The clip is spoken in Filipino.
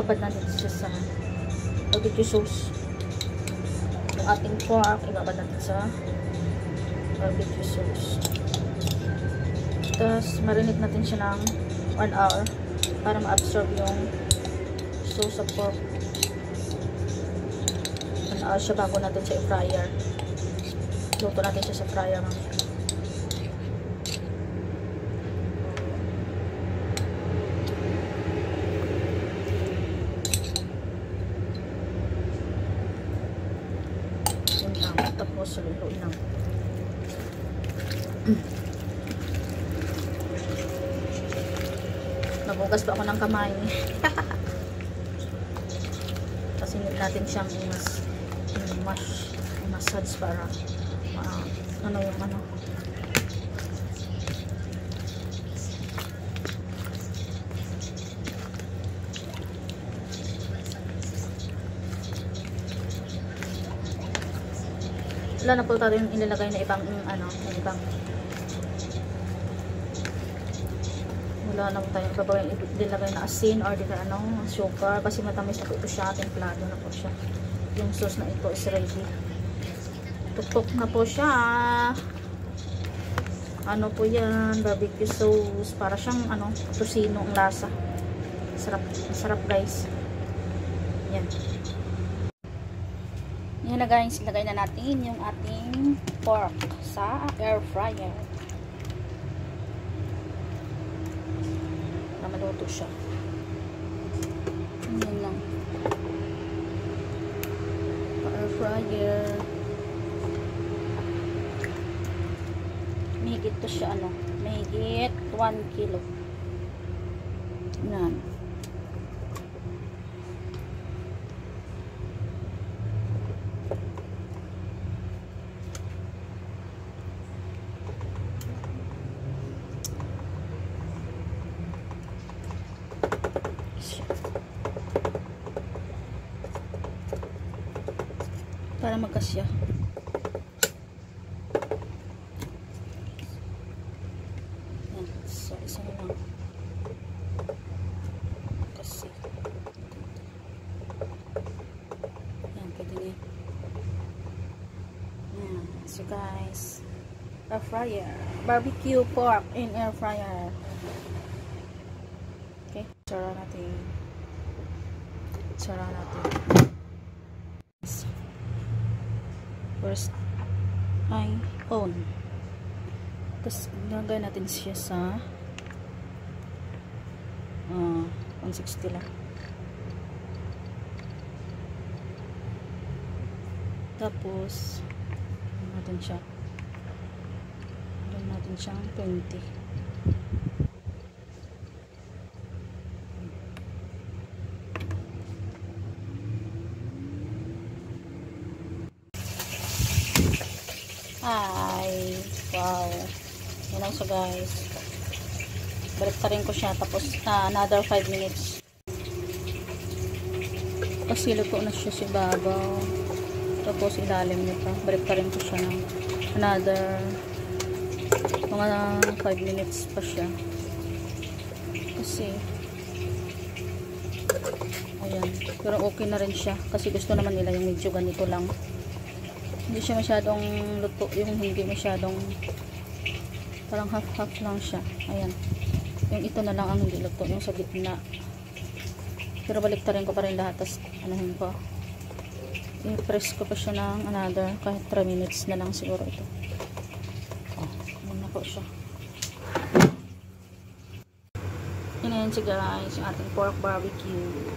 ibabad natin siya sa barbecue sauce. Yung ating pork, ibabad natin sa barbecue sauce. Tapos, marinate natin siya ng 1 hour para ma-absorb yung sauce sa pork. 1 hour siya bago natin siya i-fryer. Luto natin siya sa fryer mamaya. Tapos lutuin lang. Nabugas pa ako ng kamay. Kasi natin siyang massage para ano yung ano. Wala na po tayo yung ilalagay na ibang ano, na ibang wala na po tayo ilalagay na asin or di ka ano, sugar kasi matamis na po ito siya, templado na po siya. Yung sauce na ito is ready. Tuktok na po siya. Ano po yan, barbecue sauce, para siyang ano, tosino ang lasa. Sarap guys. Yan. Yan na guys, ilagay na natin yung ating pork sa air fryer. Para maluto siya. Yan lang. Air fryer. Mahigit to siya ano, mahigit 1 kilo. Yan. Para magkasya. Yan. So, isa na lang. Kasi. Yan, pwede na. Yan. So, guys. Air fryer. Barbecue pork in air fryer. Okay. Sara natin. First ay on. Tapos lagay natin siya sa 160 lang. Tapos natin siyang 20. Ay, wow. Yan lang siya guys. Balik pa rin ko siya. Tapos another 5 minutes. Kasi luto na siya si babaw. Tapos ilalim niya pa. Balik pa rin ko siya ng another mga 5 minutes pa siya. Kasi ayan. Pero okay na rin siya. Kasi gusto naman nila yung medyo ganito lang. Hindi siya masyadong luto, yung hindi masyadong parang half-half lang siya. Ayan. Yung ito na lang ang hindi luto, yung sa gitna. Pero baliktarin ko pa rin lahat, tapos anuhin ko. I-press ko pa siya ng another, kahit 3 minutes na lang siguro ito. Ayan na po siya. Yan siya guys, yung ating pork barbecue.